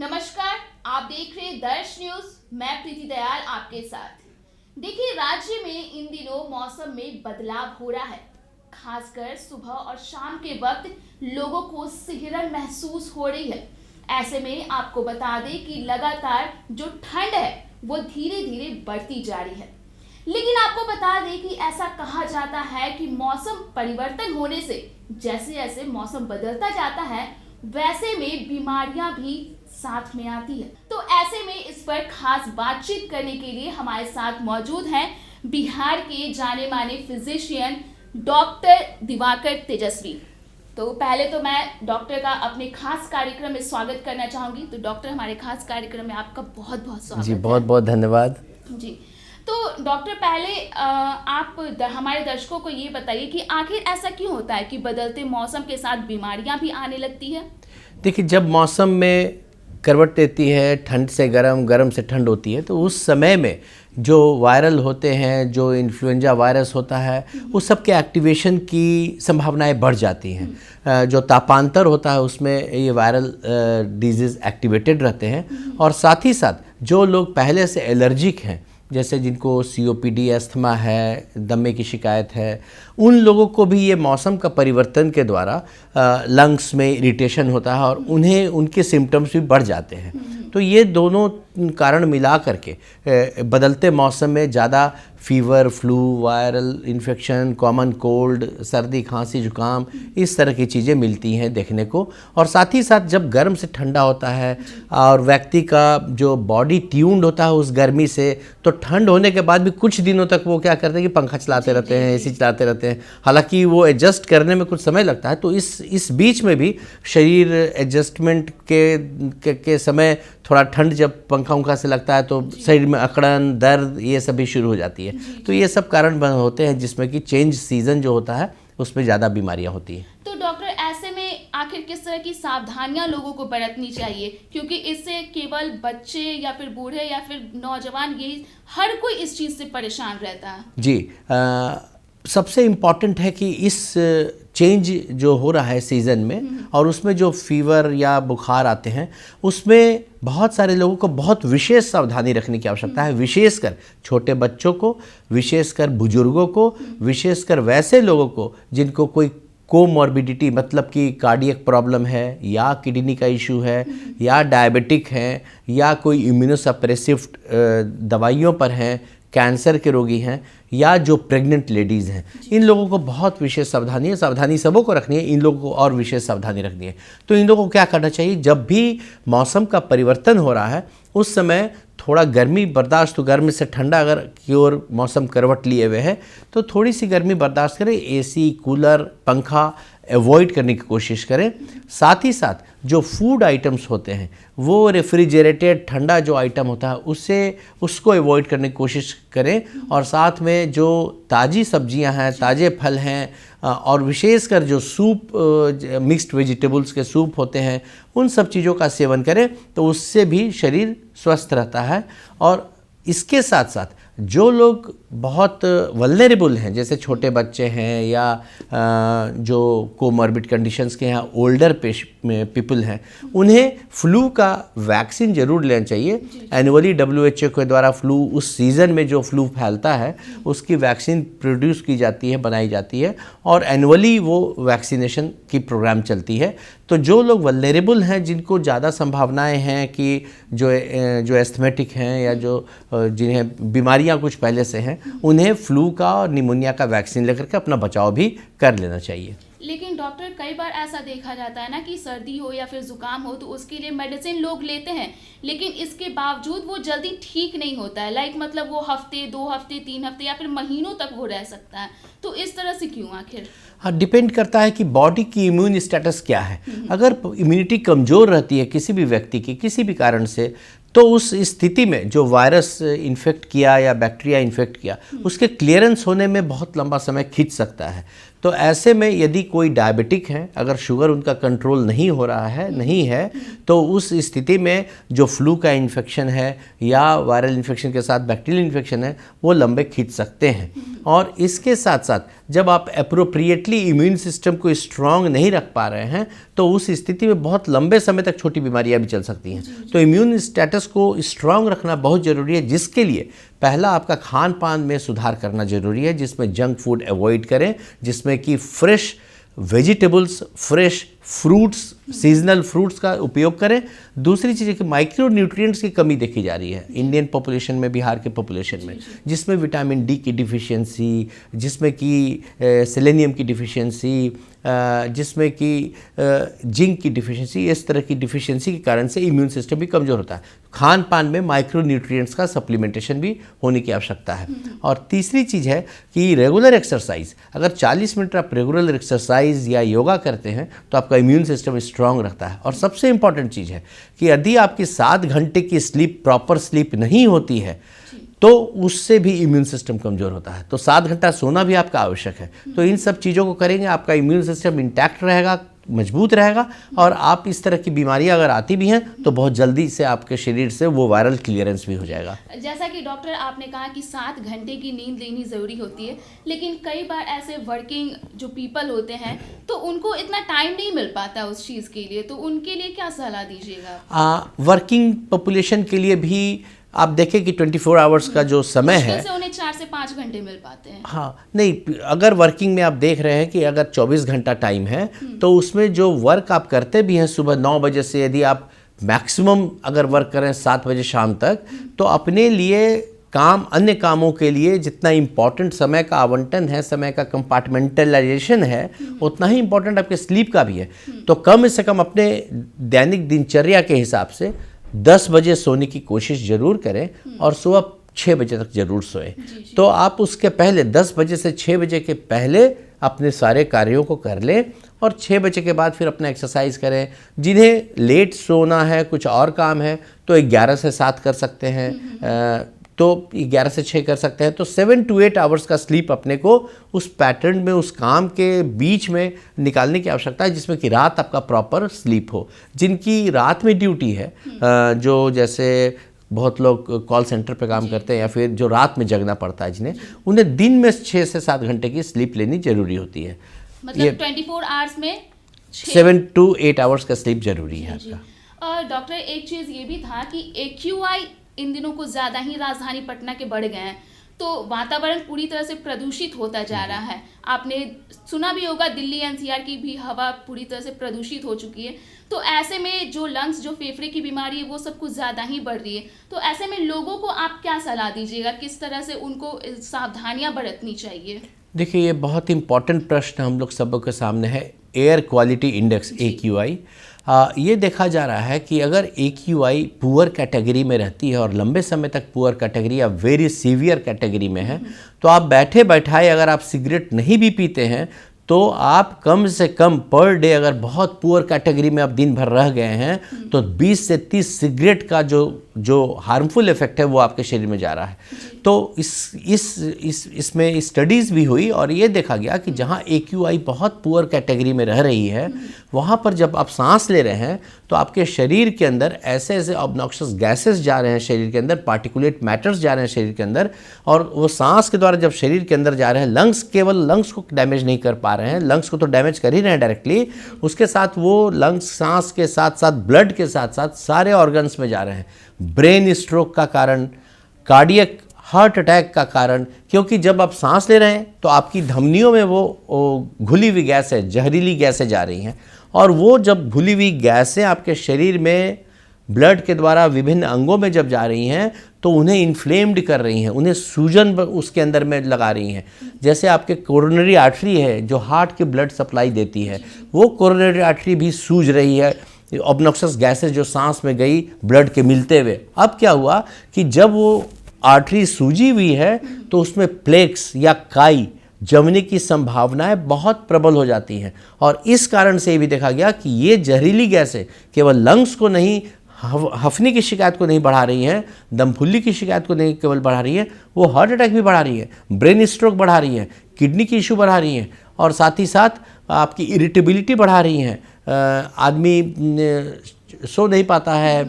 नमस्कार, आप देख रहे हैं दर्श न्यूज। मैं प्रीति दयाल आपके साथ। देखिए, राज्य में इन दिनों मौसम में बदलाव हो रहा है। खासकर सुबह और शाम के वक्त लोगों को सिहरन महसूस हो रही है। ऐसे में आपको बता दें कि लगातार जो ठंड है वो धीरे धीरे बढ़ती जा रही है। लेकिन आपको बता दें कि ऐसा कहा जाता है कि मौसम परिवर्तन होने से जैसे जैसे मौसम बदलता जाता है वैसे में बीमारियां भी साथ में आती है। तो ऐसे में इस पर खास बातचीत करने के लिए हमारे साथ मौजूद हैं बिहार के जाने माने फिजिशियन डॉक्टर दिवाकर तेजस्वी। तो पहले तो मैं डॉक्टर का अपने खास कार्यक्रम में स्वागत करना चाहूंगी। तो डॉक्टर, हमारे खास कार्यक्रम में आपका बहुत बहुत स्वागत जी। बहुत बहुत धन्यवाद जी। तो डॉक्टर, पहले आप हमारे दर्शकों को ये बताइए कि आखिर ऐसा क्यों होता है कि बदलते मौसम के साथ बीमारियां भी आने लगती है। देखिए, जब मौसम में करवट लेती है, ठंड से गर्म, गर्म से ठंड होती है, तो उस समय में जो वायरल होते हैं, जो इन्फ्लुएंजा वायरस होता है, उस सब के एक्टिवेशन की संभावनाएं बढ़ जाती हैं। जो तापांतर होता है उसमें ये वायरल डिजीज़ एक्टिवेटेड रहते हैं। और साथ ही साथ जो लोग पहले से एलर्जिक हैं, जैसे जिनको COPD, अस्थमा है, दमे की शिकायत है, उन लोगों को भी ये मौसम का परिवर्तन के द्वारा लंग्स में इरिटेशन होता है और उन्हें उनके सिम्टम्स भी बढ़ जाते हैं। तो ये दोनों कारण मिला करके बदलते मौसम में ज़्यादा fever, flu, viral infection, common cold, सर्दी, खांसी, जुकाम, इस तरह की चीज़ें मिलती हैं देखने को। और साथ ही साथ जब गर्म से ठंडा होता है और व्यक्ति का जो बॉडी ट्यून्ड होता है उस गर्मी से, तो ठंड होने के बाद भी कुछ दिनों तक वो क्या करते हैं कि पंखा चलाते रहते हैं, AC चलाते रहते हैं। हालांकि वो एडजस्ट करने में कुछ समय लगता है। तो इस बीच में भी शरीर एडजस्टमेंट के समय थोड़ा ठंड जब पंखा उंखा से लगता है तो शरीर में अकड़न, दर्द, ये सब भी शुरू हो जाती है। तो ये सब कारण होते हैं जिसमें कि चेंज सीजन जो होता है उसमें ज़्यादा बीमारियां होती हैं। तो डॉक्टर, ऐसे में आखिर किस तरह की सावधानियां लोगों को बरतनी चाहिए, क्योंकि इससे केवल बच्चे या फिर बूढ़े या फिर नौजवान, यही हर कोई इस चीज़ से परेशान रहता है। जी। सबसे इम्पॉर्टेंट है कि इस चेंज जो हो रहा है सीज़न में और उसमें जो फीवर या बुखार आते हैं उसमें बहुत सारे लोगों को बहुत विशेष सावधानी रखने की आवश्यकता है। विशेषकर छोटे बच्चों को, विशेषकर बुजुर्गों को, विशेषकर वैसे लोगों को जिनको कोई कोमॉर्बिडिटी, मतलब कि कार्डियक प्रॉब्लम है या किडनी का इशू है या डायबिटिक है या कोई इम्यूनोसप्रेसिव दवाइयों पर हैं, कैंसर के रोगी हैं या जो प्रेग्नेंट लेडीज़ हैं, इन लोगों को बहुत विशेष सावधानी सबों को रखनी है। इन लोगों को और विशेष सावधानी रखनी है। तो इन लोगों को क्या करना चाहिए, जब भी मौसम का परिवर्तन हो रहा है उस समय थोड़ा गर्मी बर्दाश्त, तो गर्मी से ठंडा अगर की ओर मौसम करवट लिए हुए है तो थोड़ी सी गर्मी बर्दाश्त करें। AC, कूलर, पंखा अवॉइड करने की कोशिश करें। साथ ही साथ जो फूड आइटम्स होते हैं वो रेफ्रिजरेटेड ठंडा जो आइटम होता है उसको अवॉइड करने की कोशिश करें। और साथ में जो ताज़ी सब्जियां हैं, ताज़े फल हैं और विशेषकर जो सूप, मिक्स्ड वेजिटेबल्स के सूप होते हैं, उन सब चीज़ों का सेवन करें तो उससे भी शरीर स्वस्थ रहता है। और इसके साथ साथ जो लोग बहुत वल्नरेबल हैं, जैसे छोटे बच्चे हैं या जो कोमॉर्बिड कंडीशंस के हैं, ओल्डर पीपल हैं, उन्हें फ्लू का वैक्सीन जरूर लेना चाहिए। एनुअली WHO के द्वारा फ्लू, उस सीज़न में जो फ्लू फैलता है उसकी वैक्सीन प्रोड्यूस की जाती है, बनाई जाती है और एनुअली वो वैक्सीनेशन की प्रोग्राम चलती है। तो जो लोग वल्नरेबल हैं, जिनको ज़्यादा संभावनाएं हैं कि जो एस्थमेटिक हैं या जो जिन्हें बीमारियां कुछ पहले से हैं, उन्हें फ्लू का और निमोनिया का वैक्सीन लेकर के अपना बचाव भी कर लेना चाहिए। लेकिन डॉक्टर, कई बार ऐसा देखा जाता है ना कि सर्दी हो या फिर जुकाम हो तो उसके लिए मेडिसिन लोग लेते हैं, लेकिन इसके बावजूद वो जल्दी ठीक नहीं होता है। मतलब वो हफ्ते, 2 हफ्ते, 3 हफ्ते या फिर महीनों तक वो रह सकता है। तो इस तरह से क्यों आखिर? हाँ, डिपेंड करता है कि बॉडी की इम्यून स्टेटस क्या है। अगर इम्यूनिटी कमज़ोर रहती है किसी भी व्यक्ति की, किसी भी कारण से, तो उस स्थिति में जो वायरस इन्फेक्ट किया या बैक्टीरिया इन्फेक्ट किया, उसके क्लियरेंस होने में बहुत लंबा समय खींच सकता है। तो ऐसे में यदि कोई डायबिटिक है, अगर शुगर उनका कंट्रोल नहीं हो रहा है, नहीं है, तो उस स्थिति में जो फ्लू का इन्फेक्शन है या वायरल इन्फेक्शन के साथ बैक्टीरियल इन्फेक्शन है वो लंबे खींच सकते हैं। और इसके साथ साथ जब आप अप्रोप्रिएटली इम्यून सिस्टम को स्ट्रांग नहीं रख पा रहे हैं तो उस स्थिति में बहुत लंबे समय तक छोटी बीमारियां भी चल सकती हैं। तो इम्यून स्टेटस को स्ट्रांग रखना बहुत ज़रूरी है, जिसके लिए पहला आपका खान पान में सुधार करना ज़रूरी है, जिसमें जंक फूड अवॉइड करें, जिसमें कि fresh vegetables, fresh fruits, seasonal fruits का उपयोग करें। दूसरी चीज़ है कि माइक्रो न्यूट्रिएंट्स की कमी देखी जा रही है इंडियन पॉपुलेशन में, बिहार के पॉपुलेशन में, जिसमें विटामिन डी की डिफिशियंसी, जिसमें कि सेलेनियम की डिफिशियंसी, जिसमें कि जिंक की डिफिशियंसी, इस तरह की डिफिशियंसी के कारण से इम्यून सिस्टम भी कमज़ोर होता है। खान पान में माइक्रो न्यूट्रिएंट्स का सप्लीमेंटेशन भी होने की आवश्यकता है। और तीसरी चीज़ है कि रेगुलर एक्सरसाइज, अगर 40 मिनट आप रेगुलर एक्सरसाइज या योगा करते हैं तो आपका इम्यून सिस्टम स्ट्रांग रहता है। और सबसे इंपॉर्टेंट चीज़ है कि यदि आपकी 7 घंटे की स्लीप, प्रॉपर स्लीप नहीं होती है तो उससे भी इम्यून सिस्टम कमज़ोर होता है। तो 7 घंटा सोना भी आपका आवश्यक है। तो इन सब चीज़ों को करेंगे, आपका इम्यून सिस्टम इंटैक्ट रहेगा, मजबूत रहेगा, और आप इस तरह की बीमारियां अगर आती भी हैं तो बहुत जल्दी से आपके शरीर से वो वायरल क्लियरेंस भी हो जाएगा। जैसा कि डॉक्टर आपने कहा कि 7 घंटे की नींद लेनी ज़रूरी होती है, लेकिन कई बार ऐसे वर्किंग जो पीपल होते हैं तो उनको इतना टाइम नहीं मिल पाता उस चीज़ के लिए, तो उनके लिए क्या सलाह दीजिएगा? वर्किंग पॉपुलेशन के लिए भी आप देखें कि 24 आवर्स का जो समय है, से उन्हें 4 से 5 घंटे मिल पाते हैं। हाँ, नहीं, अगर वर्किंग में आप देख रहे हैं कि अगर 24 घंटा टाइम है तो उसमें जो वर्क आप करते भी हैं सुबह 9 बजे से, यदि आप मैक्सिमम अगर वर्क करें 7 बजे शाम तक, तो अपने लिए काम, अन्य कामों के लिए जितना इम्पोर्टेंट समय का आवंटन है, समय का कंपार्टमेंटलाइजेशन है, उतना ही इम्पोर्टेंट आपके स्लीप का भी है। तो कम से कम अपने दैनिक दिनचर्या के हिसाब से 10 बजे सोने की कोशिश ज़रूर करें और सुबह 6 बजे तक ज़रूर सोएं। तो आप उसके पहले 10 बजे से 6 बजे के पहले अपने सारे कार्यों को कर लें और 6 बजे के बाद फिर अपना एक्सरसाइज करें। जिन्हें लेट सोना है, कुछ और काम है, तो 11 से 7 कर सकते हैं, तो 11 से 6 कर सकते हैं। तो 7 to 8 आवर्स का स्लीप अपने को उस पैटर्न में, उस काम के बीच में निकालने की आवश्यकता है, जिसमें कि रात आपका प्रॉपर स्लीप हो। जिनकी रात में ड्यूटी है, जो जैसे बहुत लोग कॉल सेंटर पे काम करते हैं या फिर जो रात में जगना पड़ता है जिन्हें, उन्हें दिन में 6 से 7 घंटे की स्लीप लेनी जरूरी होती है। मतलब 24 आवर्स में 7 to 8 आवर्स का स्लीप जरूरी है आपका। डॉक्टर, एक चीज़ ये भी था कि AQI इन दिनों कुछ ज़्यादा ही राजधानी पटना के बढ़ गए हैं, तो वातावरण पूरी तरह से प्रदूषित होता जा रहा है। आपने सुना भी होगा दिल्ली NCR की भी हवा पूरी तरह से प्रदूषित हो चुकी है। तो ऐसे में जो लंग्स, जो फेफड़े की बीमारी है, वो सब कुछ ज़्यादा ही बढ़ रही है। तो ऐसे में लोगों को आप क्या सलाह दीजिएगा, किस तरह से उनको सावधानियां बरतनी चाहिए? देखिए, ये बहुत इंपॉर्टेंट प्रश्न हम लोग सबों के सामने है। एयर क्वालिटी इंडेक्स AQI, ये देखा जा रहा है कि अगर AQI पुअर कैटेगरी में रहती है और लंबे समय तक पुअर कैटेगरी या वेरी सीवियर कैटेगरी में है, तो आप बैठे बैठाए अगर आप सिगरेट नहीं भी पीते हैं तो आप कम से कम पर डे, अगर बहुत पुअर कैटेगरी में आप दिन भर रह गए हैं, तो 20 से 30 सिगरेट का जो हार्मफुल इफेक्ट है वो आपके शरीर में जा रहा है। तो इसमें स्टडीज़ भी हुई और ये देखा गया कि जहाँ AQI बहुत पुअर कैटेगरी में रह रही है, वहाँ पर जब आप सांस ले रहे हैं तो आपके शरीर के अंदर ऐसे ऐसे ऑब्नॉक्शियस गैसेस जा रहे हैं, शरीर के अंदर पार्टिकुलेट मैटर्स जा रहे हैं शरीर के अंदर, और वो सांस के द्वारा जब शरीर के अंदर जा रहे हैं, केवल लंग्स को डैमेज नहीं कर पा रहे हैं, लंग्स को तो डैमेज कर ही रहे हैं डायरेक्टली, उसके साथ वो लंग्स सांस के साथ साथ ब्लड के साथ साथ सारे ऑर्गन्स में जा रहे हैं। ब्रेन स्ट्रोक का कारण, कार्डियक हार्ट अटैक का कारण, क्योंकि जब आप सांस ले रहे हैं तो आपकी धमनियों में वो घुली हुई गैस है, जहरीली गैसें जा रही हैं, और वो जब घुली हुई गैसें आपके शरीर में ब्लड के द्वारा विभिन्न अंगों में जब जा रही हैं तो उन्हें इन्फ्लेम्ड कर रही हैं, उन्हें सूजन उसके अंदर में लगा रही हैं। जैसे आपके कोरोनरी आर्टरी है जो हार्ट की ब्लड सप्लाई देती है, वो कोरोनरी आर्टरी भी सूज रही है, ऑब्नॉक्शियस गैसेस जो सांस में गई ब्लड के मिलते हुए। अब क्या हुआ कि जब वो आर्टरी सूजी हुई है तो उसमें प्लेक्स या काई जमने की संभावनाएं बहुत प्रबल हो जाती हैं, और इस कारण से ये भी देखा गया कि ये जहरीली गैसें केवल लंग्स को नहीं, हफनी की शिकायत को नहीं बढ़ा रही हैं, दम फुल्ली की शिकायत को नहीं केवल बढ़ा रही है, वो हार्ट अटैक भी बढ़ा रही है, ब्रेन स्ट्रोक बढ़ा रही है, किडनी की इशू बढ़ा रही है, और साथ ही साथ आपकी इरिटेबिलिटी बढ़ा रही हैं। आदमी सो नहीं पाता है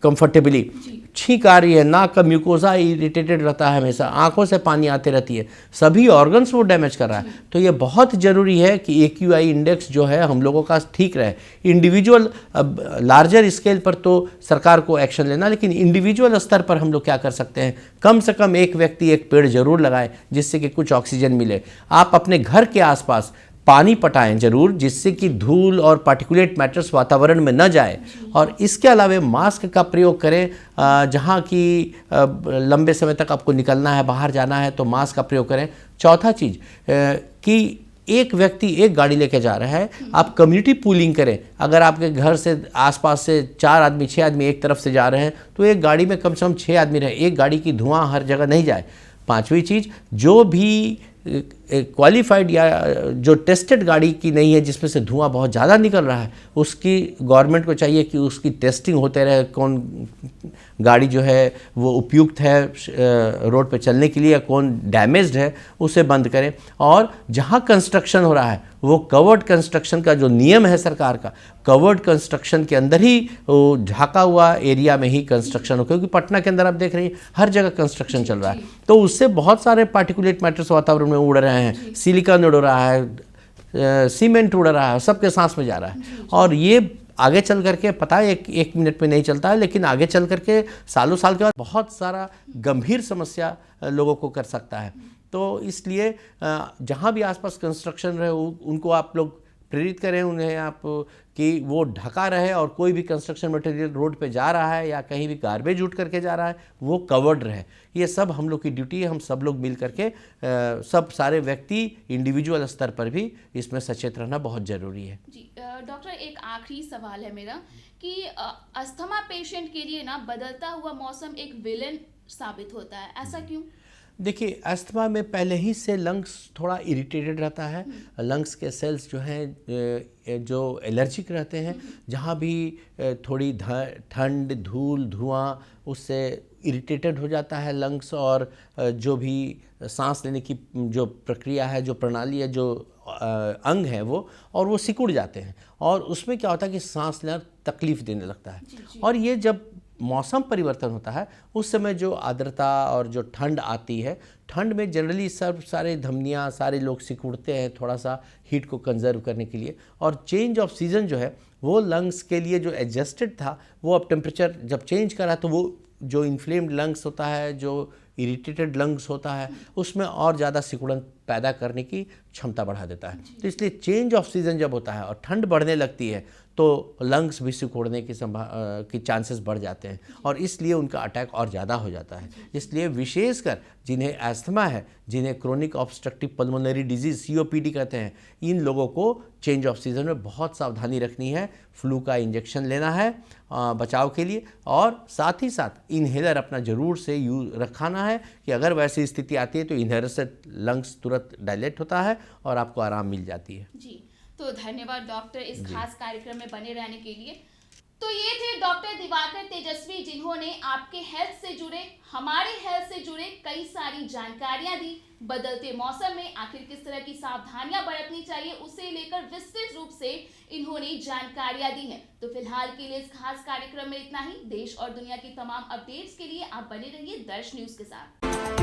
कंफर्टेबली, छींक आ रही है, नाक का म्यूकोजा इरिटेटेड रहता है, हमेशा आंखों से पानी आते रहती है, सभी ऑर्गन्स वो डैमेज कर रहा है। तो ये बहुत ज़रूरी है कि AQI इंडेक्स जो है हम लोगों का ठीक रहे। इंडिविजुअल लार्जर स्केल पर तो सरकार को एक्शन लेना, लेकिन इंडिविजुअल स्तर पर हम लोग क्या कर सकते हैं, कम से कम एक व्यक्ति एक पेड़ जरूर लगाए जिससे कि कुछ ऑक्सीजन मिले। आप अपने घर के आसपास पानी पटाएं जरूर, जिससे कि धूल और पार्टिकुलेट मैटर्स वातावरण में न जाए। और इसके अलावा मास्क का प्रयोग करें, जहाँ की लंबे समय तक आपको निकलना है, बाहर जाना है तो मास्क का प्रयोग करें। चौथा चीज़ कि एक व्यक्ति एक गाड़ी लेके जा रहा है, आप कम्युनिटी पूलिंग करें। अगर आपके घर से आसपास से 4 आदमी 6 आदमी एक तरफ से जा रहे हैं तो एक गाड़ी में कम से कम 6 आदमी रहे, एक गाड़ी की धुआं हर जगह नहीं जाए। पांचवी चीज़, जो भी क्वालिफाइड या जो टेस्टेड गाड़ी की नहीं है, जिसमें से धुआं बहुत ज़्यादा निकल रहा है, उसकी गवर्नमेंट को चाहिए कि उसकी टेस्टिंग होते रहे, कौन गाड़ी जो है वो उपयुक्त है रोड पे चलने के लिए या कौन डैमेज्ड है, उसे बंद करें। और जहाँ कंस्ट्रक्शन हो रहा है वो कवर्ड कंस्ट्रक्शन का जो नियम है सरकार का, कवर्ड कंस्ट्रक्शन के अंदर ही वो ढका हुआ एरिया में ही कंस्ट्रक्शन हो, क्योंकि पटना के अंदर आप देख रही हैं हर जगह कंस्ट्रक्शन चल रहा है, तो उससे बहुत सारे पार्टिकुलेट मैटर्स वातावरण में उड़ रहे हैं, सिलिकॉन उड़ रहा है, सीमेंट उड़ रहा है, सबके सांस में जा रहा है। और ये आगे चल करके पता है एक मिनट में नहीं चलता है, लेकिन आगे चल करके सालों साल के बाद बहुत सारा गंभीर समस्या लोगों को कर सकता है। तो इसलिए जहाँ भी आसपास कंस्ट्रक्शन रहे उनको आप लोग प्रेरित करें, उन्हें आप कि वो ढका रहे, और कोई भी कंस्ट्रक्शन मटेरियल रोड पे जा रहा है या कहीं भी गार्बेज उठ करके जा रहा है वो कवर्ड रहे। ये सब हम लोग की ड्यूटी है, हम सब लोग मिल करके सब सारे व्यक्ति इंडिविजुअल स्तर पर भी इसमें सचेत रहना बहुत ज़रूरी है। जी डॉक्टर, एक आखिरी सवाल है मेरा कि अस्थमा पेशेंट के लिए ना बदलता हुआ मौसम एक विलेन साबित होता है, ऐसा क्यों? देखिए, अस्थमा में पहले ही से लंग्स थोड़ा इरिटेटेड रहता है, लंग्स के सेल्स जो हैं जो एलर्जिक रहते हैं, जहाँ भी थोड़ी ठंड धूल धुआं उससे इरिटेटेड हो जाता है लंग्स, और जो भी सांस लेने की जो प्रक्रिया है, जो प्रणाली है, जो अंग है वो सिकुड़ जाते हैं, और उसमें क्या होता है कि सांस लेना तकलीफ देने लगता है। और ये जब मौसम परिवर्तन होता है उस समय जो आर्द्रता और जो ठंड आती है, ठंड में जनरली सब सारे धमनियाँ सारे लोग सिकुड़ते हैं थोड़ा सा हीट को कंजर्व करने के लिए, और चेंज ऑफ सीज़न जो है वो लंग्स के लिए जो एडजस्टेड था वो अब टेम्परेचर जब चेंज करा तो वो जो इन्फ्लेम्ड लंग्स होता है, जो इरिटेटेड लंग्स होता है, उसमें और ज़्यादा सिकुड़न पैदा करने की क्षमता बढ़ा देता है। तो इसलिए चेंज ऑफ सीज़न जब होता है और ठंड बढ़ने लगती है तो लंग्स भी सिकुड़ने की चांसेस बढ़ जाते हैं, और इसलिए उनका अटैक और ज़्यादा हो जाता है। इसलिए विशेषकर जिन्हें अस्थमा है, जिन्हें chronic obstructive pulmonary disease COPD कहते हैं, इन लोगों को चेंज ऑफ सीज़न में बहुत सावधानी रखनी है। फ्लू का इंजेक्शन लेना है बचाव के लिए, और साथ ही साथ इन्हेलर अपना ज़रूर से रखाना है कि अगर वैसी स्थिति आती है तो इन्हेलर से लंग्स तुरंत डायलेट होता है और आपको आराम मिल जाती है। जी, तो धन्यवाद डॉक्टर इस खास कार्यक्रम में बने रहने के लिए। तो ये थे डॉक्टर दिवाकर तेजस्वी, जिन्होंने आपके हेल्थ से जुड़े, हमारे हेल्थ से जुड़े कई सारी जानकारियां दी। बदलते मौसम में आखिर किस तरह की सावधानियां बरतनी चाहिए उसे लेकर विस्तृत रूप से इन्होंने जानकारियां दी हैं। तो फिलहाल के लिए इस खास कार्यक्रम में इतना ही। देश और दुनिया की तमाम अपडेट्स के लिए आप बने रहिए दर्श न्यूज के साथ।